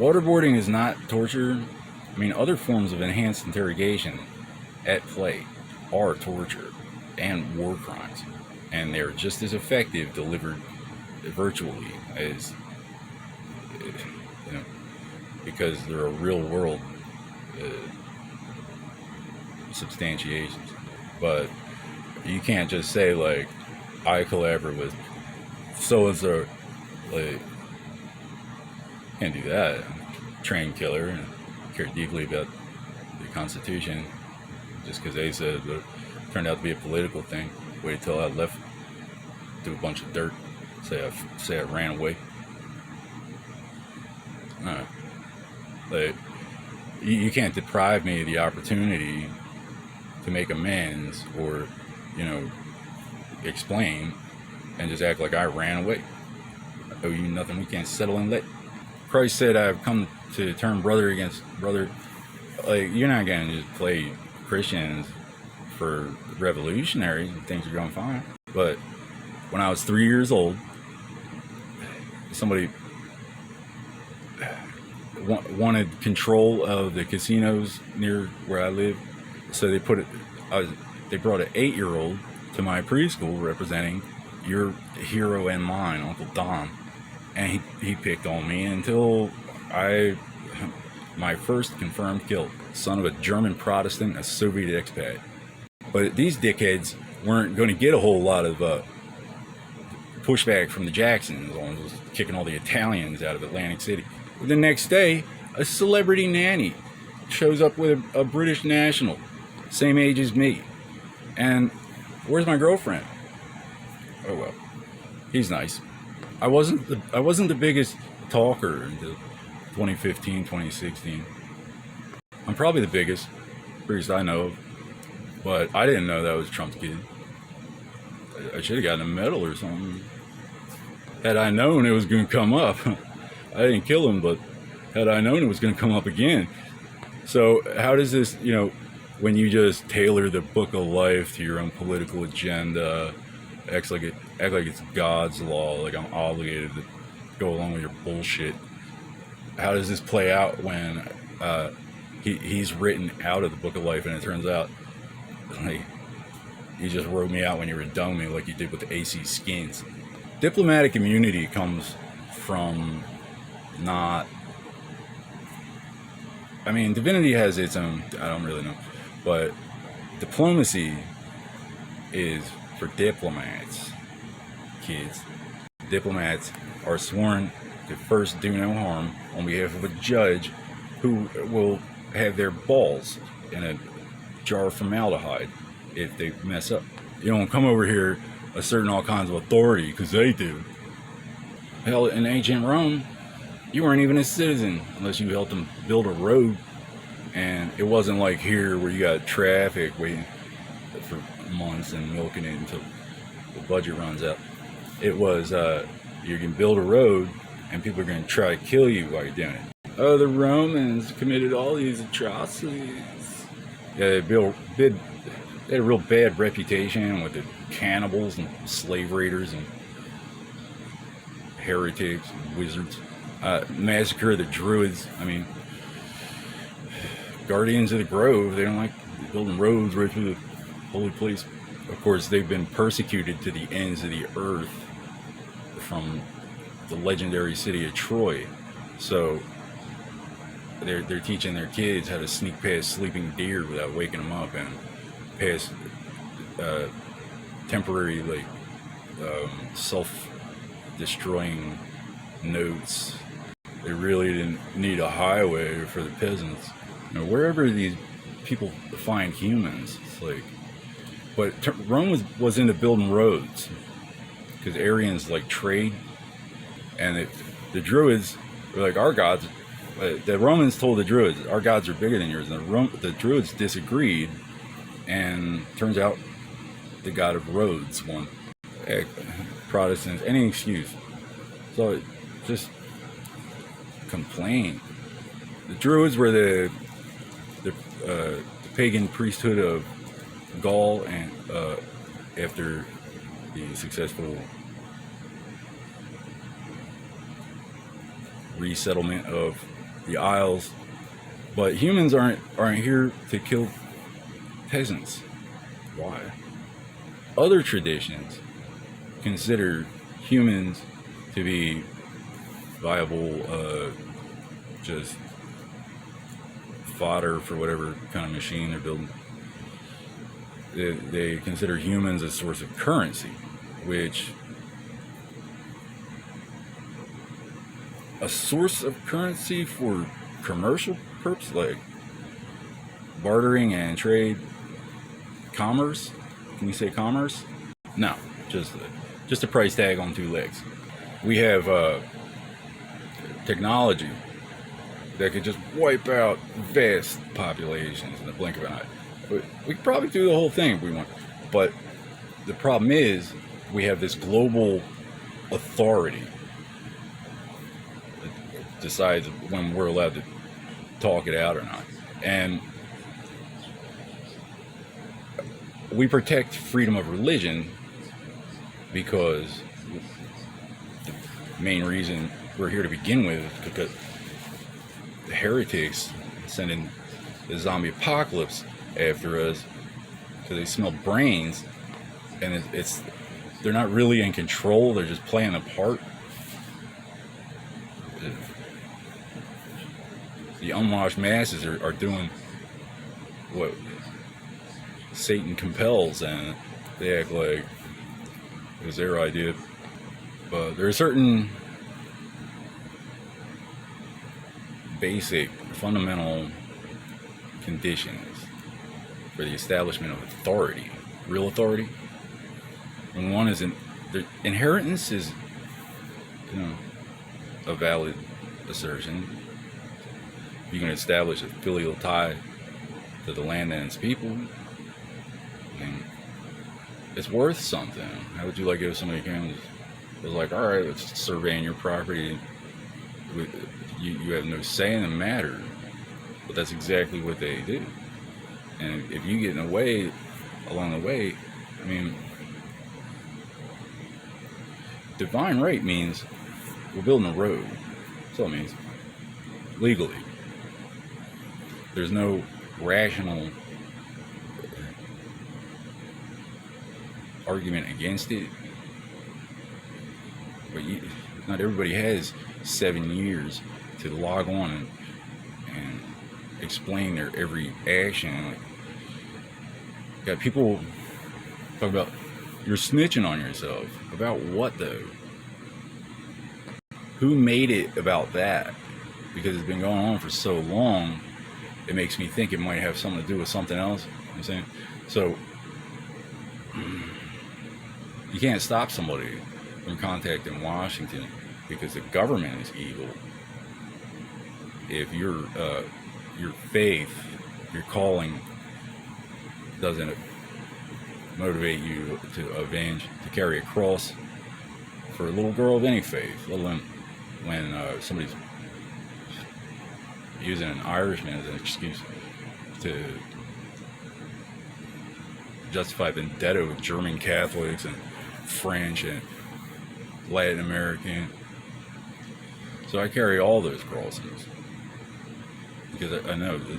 Waterboarding is not torture. I mean, other forms of enhanced interrogation at play are torture and war crimes, and they're just as effective delivered virtually as, you know, because they're a real world substantiations. But you can't just say like, I collaborate with so and so. Like, can't do that. I'm a trained killer and care deeply about the Constitution. Just because they said it turned out to be a political thing. Wait till I left, do a bunch of dirt, say I ran away. Like, you can't deprive me of the opportunity to make amends or, you know, explain and just act like I ran away. I owe you nothing. We can't settle in lit. Christ said, I've come to turn brother against brother. Like, you're not going to just play Christians for revolutionaries and things are going fine. But when I was 3 years old, somebody wanted control of the casinos near where I live, so they brought an 8-year-old to my preschool representing your hero and mine, Uncle Dom, and he picked on me until my first confirmed kill, son of a German Protestant, a Soviet expat. But these dickheads weren't going to get a whole lot of pushback from the Jacksons on just kicking all the Italians out of Atlantic City. The next day, a celebrity nanny shows up with a British national, same age as me. And where's my girlfriend? Oh well, he's nice. I wasn't the biggest talker until 2015, 2016. I'm probably the biggest I know of, but I didn't know that was Trump's kid. I should have gotten a medal or something. Had I known it was going to come up, I didn't kill him, but had I known it was going to come up again. So how does this, you know, when you just tailor the book of life to your own political agenda, act like it's God's law, like I'm obligated to go along with your bullshit? How does this play out when he's written out of the book of life, and it turns out like you just wrote me out when you were dummy, like you did with the AC Skins? Diplomatic immunity comes from not. I mean, divinity has its own. I don't really know, but diplomacy is for diplomats, kids. Diplomats are sworn to first do no harm on behalf of a judge who will have their balls in a jar of formaldehyde if they mess up. You don't come over here asserting all kinds of authority because they do. Hell, in ancient Rome, you weren't even a citizen unless you helped them build a road. And it wasn't like here where you got traffic waiting for months and milking it until the budget runs out. It was, you can build a road and people are going to try to kill you while you're doing it. Oh, the Romans committed all these atrocities. Yeah, they had a real bad reputation with the cannibals and slave raiders and heretics and wizards. Massacre of the Druids. I mean, Guardians of the Grove, they don't like building roads right through the holy place. Of course, they've been persecuted to the ends of the earth from the legendary city of Troy. So they're teaching their kids how to sneak past sleeping deer without waking them up, and past temporary like self-destroying notes. They really didn't need a highway for the peasants. You know, wherever these people find humans, it's like. But Rome was into building roads because Aryans like trade, and the Druids were like, our gods. The Romans told the Druids, our gods are bigger than yours, and the Druids disagreed, and turns out the god of roads won. Protestants, any excuse. So just complain. The Druids were the pagan priesthood of Gaul, and after the successful resettlement of the Isles. But humans aren't here to kill peasants. Why? Other traditions consider humans to be viable, just fodder for whatever kind of machine they're building. They consider humans a source of currency, which a source of currency for commercial purposes, like bartering and trade, commerce. Can you say commerce? No, just a price tag on two legs. We have technology that could just wipe out vast populations in the blink of an eye. We could probably do the whole thing if we want. But the problem is, we have this global authority that decides when we're allowed to talk it out or not. And we protect freedom of religion because the main reason we're here to begin with is because the heretics sending the zombie apocalypse after us because they smell brains, and they're not really in control, they're just playing a part. The unwashed masses are doing what Satan compels, and they act like it was their idea. But there are certain basic, fundamental conditions for the establishment of authority, real authority. And one is inheritance is, a valid assertion. You can establish a filial tie to the land and its people, and it's worth something. How would you like if somebody came and was like, all right, let's surveying your property. You have no say in the matter, but that's exactly what they do. And if you get in the way along the way, I mean, divine right means we're building a road. That's all it means. Legally. There's no rational argument against it. But not everybody has 7 years to log on and explain their every action. Got people talk about you're snitching on yourself. About what though? Who made it about that? Because it's been going on for so long, it makes me think it might have something to do with something else. You know what I'm saying? So you can't stop somebody from contacting Washington because the government is evil. If your faith, your calling doesn't motivate you to avenge, to carry a cross for a little girl of any faith, let alone when somebody's using an Irishman as an excuse to justify vendetta with German Catholics and French and Latin American. So I carry all those crosses because I know that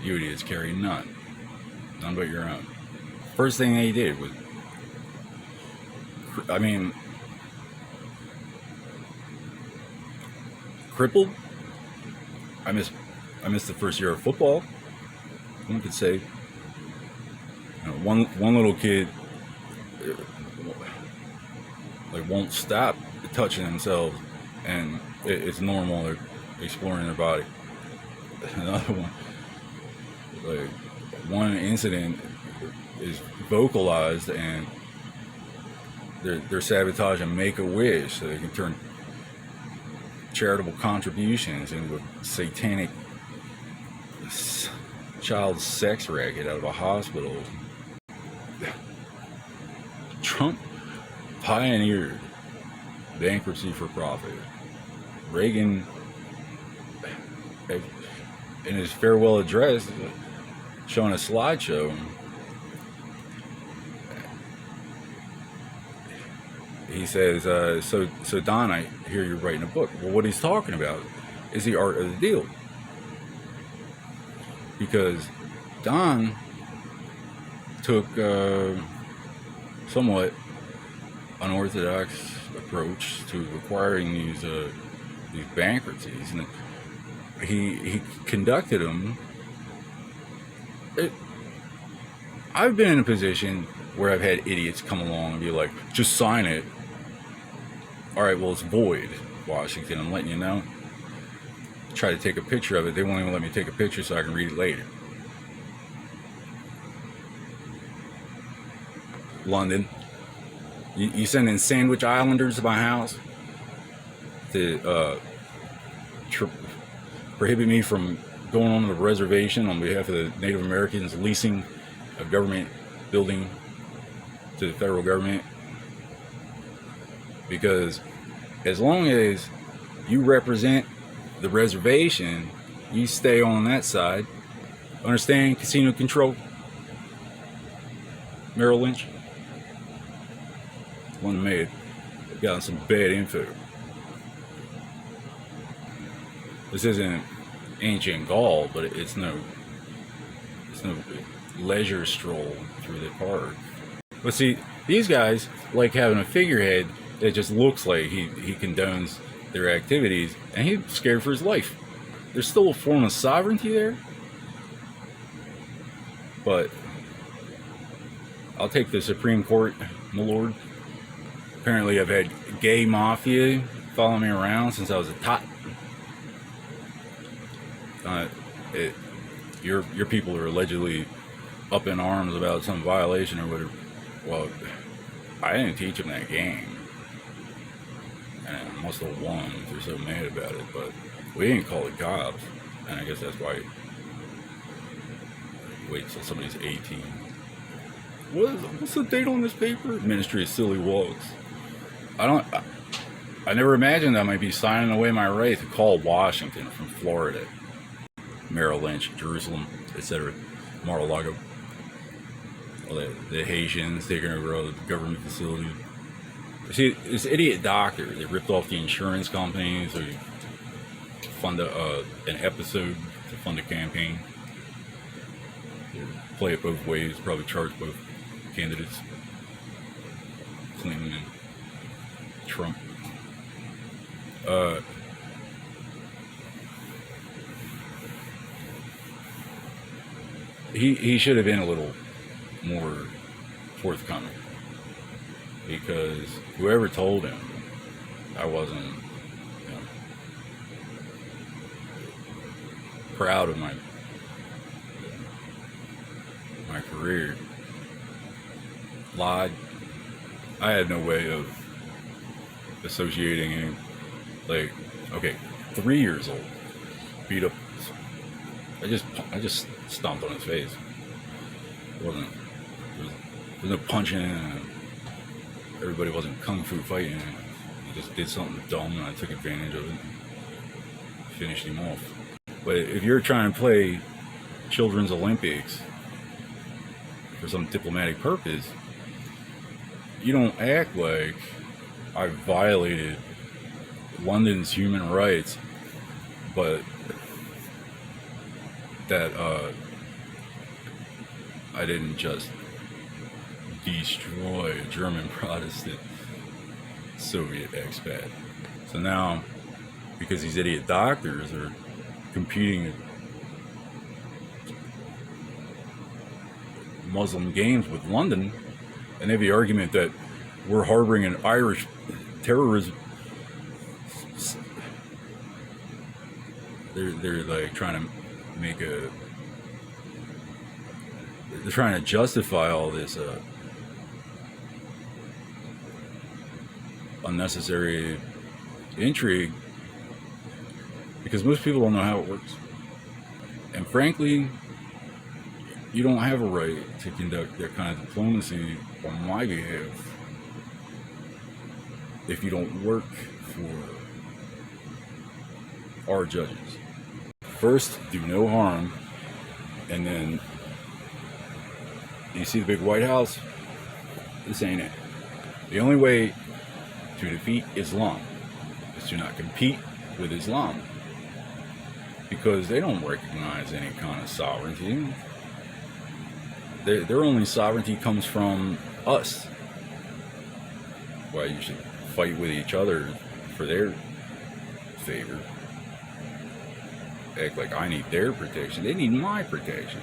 you idiots carry none but your own. First thing they did was, crippled. I missed the first year of football. One could say, one little kid won't stop touching themselves, and it's normal. They're exploring their body. Another one, one incident is vocalized, and they're sabotaging Make-A-Wish so they can turn charitable contributions into a satanic child sex racket out of a hospital. Trump pioneered bankruptcy for profit. Reagan, in his farewell address, showing a slideshow, he says, so Don, I hear you're writing a book. Well, what he's talking about is the art of the deal. Because Don took somewhat unorthodox approach to acquiring these bankruptcies, and he conducted them. I've been in a position where I've had idiots come along and be like, just sign it. All right, well, it's void, Washington, I'm letting you know. Try to take a picture of it. They won't even let me take a picture so I can read it later. London, you sending Sandwich Islanders to my house to prohibit me from going on the reservation on behalf of the Native Americans, leasing a government building to the federal government? Because as long as you represent the reservation, you stay on that side. Understand? Casino control. Merrill Lynch. One made. They've gotten some bad info. This isn't ancient Gaul, but it's no leisure stroll through the park. But see, these guys like having a figurehead that just looks like he condones their activities, and he's scared for his life. There's still a form of sovereignty there, but I'll take the Supreme Court, my lord. Apparently I've had gay mafia follow me around since I was a tot. Your people are allegedly up in arms about some violation or whatever. Well, I didn't teach them that game, and I must have won if they're so mad about it. But we didn't call the cops, and I guess that's why. Wait till somebody's 18. What's the date on this paper? Ministry of Silly Walks. I never imagined I might be signing away my right to call Washington from Florida, Merrill Lynch, Jerusalem, etc., Mar-a-Lago. Well, the Haitians taking over all the government facilities. See, this idiot doctor that ripped off the insurance companies to fund an episode to fund a campaign. They play it both ways, probably charge both candidates, Clinton and Trump. He should have been a little more forthcoming, because whoever told him I wasn't proud of my career lied. I had no way of associating him. Like, okay, 3 years old, beat up. I just stomped on his face. There was no punching, and everybody wasn't kung fu fighting. He just did something dumb, and I took advantage of it and finished him off. But if you're trying to play Children's Olympics for some diplomatic purpose, you don't act like I violated London's human rights, but that I didn't just destroy a German Protestant Soviet expat. So now, because these idiot doctors are competing at Muslim games with London, and they have the argument that we're harboring an Irish terrorism. They're like trying to they're trying to justify all this unnecessary intrigue, because most people don't know how it works. And frankly, you don't have a right to conduct that kind of diplomacy on my behalf if you don't work for our judges. First, do no harm, and then you see the big White House? This ain't it. The only way to defeat Islam is to not compete with Islam. because they don't recognize any kind of sovereignty. Their only sovereignty comes from us. Why you should fight with each other for their favor. Act like I need their protection. They need my protection.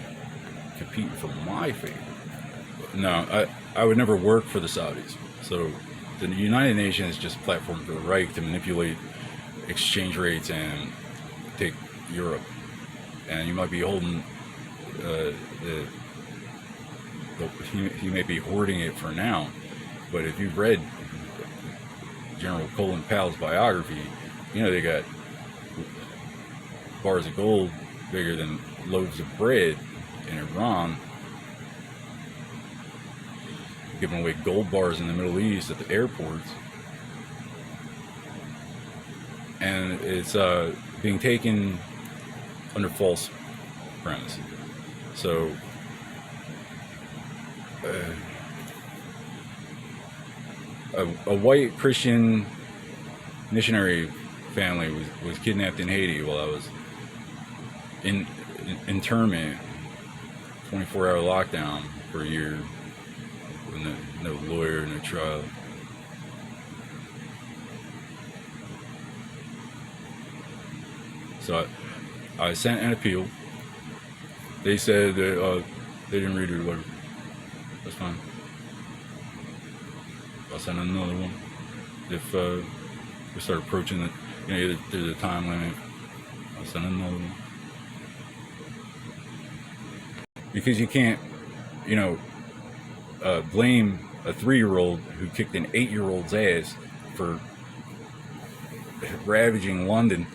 Competing for my favor. No, I would never work for the Saudis. So the United Nations is just a platform for the right to manipulate exchange rates and take Europe. And you might be holding you may be hoarding it for now, but if you've read General Colin Powell's biography, you know they got bars of gold bigger than loaves of bread in Iran, giving away gold bars in the Middle East at the airports, and it's being taken under false premises. So a white Christian missionary family was kidnapped in Haiti while I was in internment, 24-hour lockdown for a year, with no lawyer, no trial. So I sent an appeal. They said that they didn't read it or whatever. That's fine. I'll send another one. If we start approaching it, there's a time limit, I'll send another one. Because you can't, blame a 3-year-old who kicked an 8-year-old's ass for ravaging London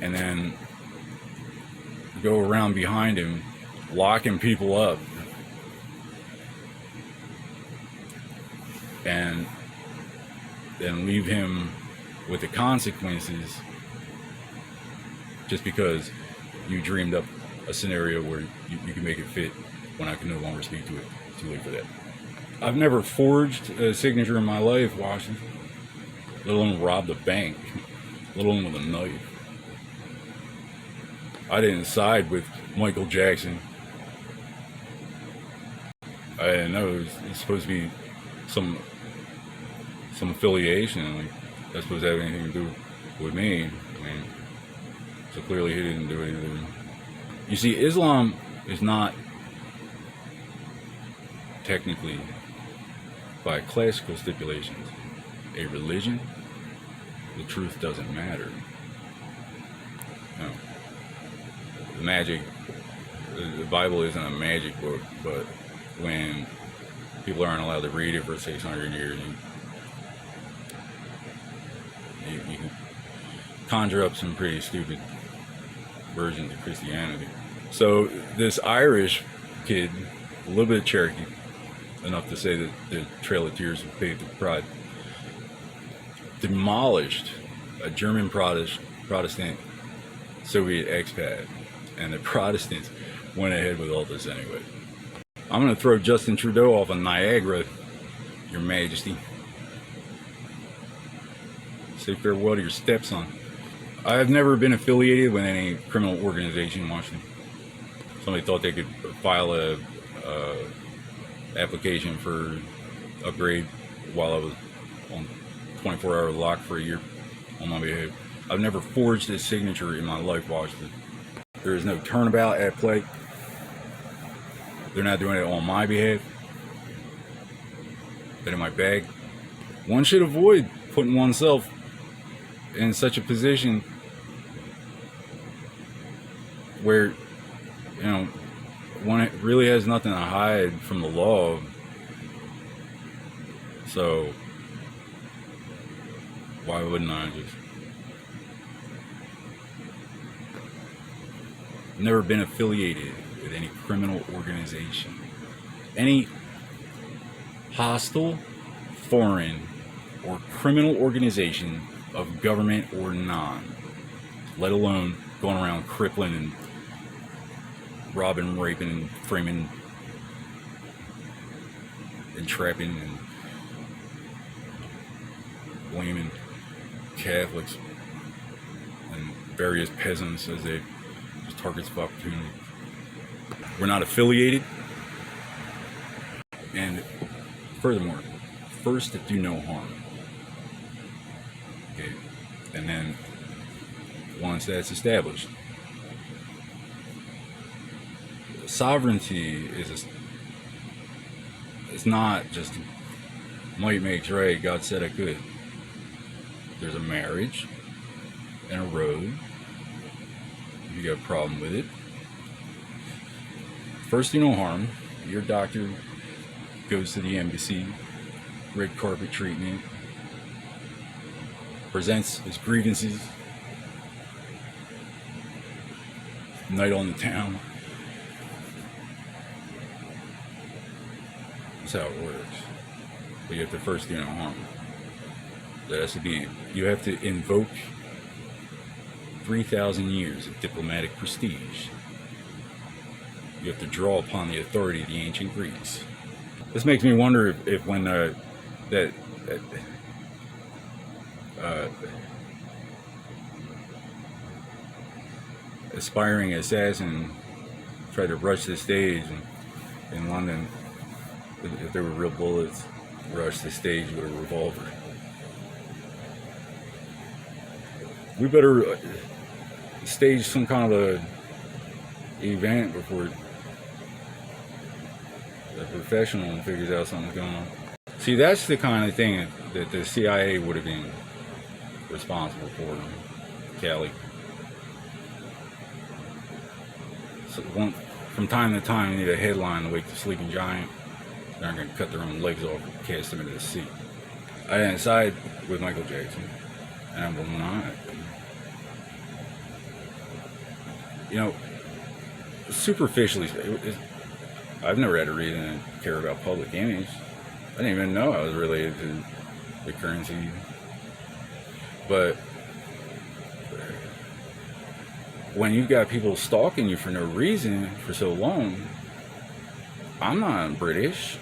and then go around behind him, locking people up, and then leave him with the consequences just because you dreamed up a scenario where you can make it fit when I can no longer speak to it. It's too late for that. I've never forged a signature in my life, Washington, let alone robbed a bank, let alone with a knife. I didn't side with Michael Jackson. I didn't know it was supposed to be some affiliation, like that's supposed to have anything to do with me. I mean, so clearly he didn't do it either. You see, Islam is not technically, by classical stipulations, a religion. The truth doesn't matter. No. The Bible isn't a magic book, but when people aren't allowed to read it for 600 years, you can conjure up some pretty stupid versions of Christianity. So this Irish kid, a little bit of Cherokee, enough to say that the Trail of Tears was paved with pride, demolished a German Protestant Soviet expat, and the Protestants went ahead with all this anyway. I'm going to throw Justin Trudeau off of Niagara, Your Majesty. Say farewell to your stepson. I have never been affiliated with any criminal organization in Washington. Somebody thought they could file a application for upgrade while I was on 24-hour lock for a year on my behalf. I've never forged a signature in my life, Washington. There is no turnabout at play. They're not doing it on my behalf. Been in my bag. One should avoid putting oneself in such a position where, one really has nothing to hide from the law. So why wouldn't I just? Never been affiliated with any criminal organization, any hostile, foreign, or criminal organization of government or non, let alone going around crippling and robbing, raping, and framing, and trapping, and blaming Catholics and various peasants as they targets of opportunity. We're not affiliated. And furthermore, first, do no harm. Okay? And then, once that's established, sovereignty is not just might makes right, God said I could. There's a marriage and a road. If you got a problem with it, first do no harm. Your doctor goes to the embassy, red carpet treatment, presents his grievances, night on the town. That's how it works. But you have to first do no harm. That has to be, you have to invoke 3,000 years of diplomatic prestige. You have to draw upon the authority of the ancient Greeks. This makes me wonder if when that aspiring assassin tried to rush the stage in London, if there were real bullets, rush the stage with a revolver. We better stage some kind of a event before a professional figures out something's going on. See, that's the kind of thing that the CIA would have been responsible for, Cali. So from time to time, you need a headline to wake the sleeping giant. They're going to cut their own legs off and cast them into the sea. I didn't side with Michael Jackson, and I'm going on it. You know, superficially, I've never had a reason to care about public image. I didn't even know I was related to the currency. But when you've got people stalking you for no reason for so long, I'm not British.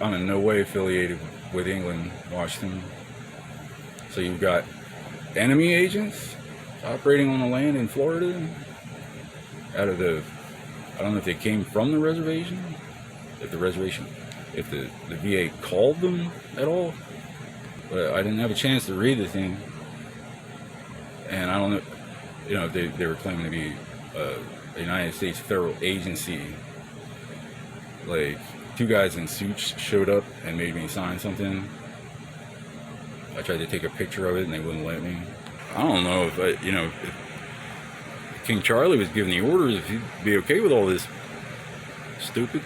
I'm in no way affiliated with England, Washington. So you've got enemy agents operating on the land in Florida out of the, I don't know if they came from the reservation, if the VA called them at all, but I didn't have a chance to read the thing, and I don't know, you know, if they were claiming to be a United States federal agency. Like, two guys in suits showed up and made me sign something. I tried to take a picture of it and they wouldn't let me. I don't know if King Charlie was giving the orders, if he'd be okay with all this stupid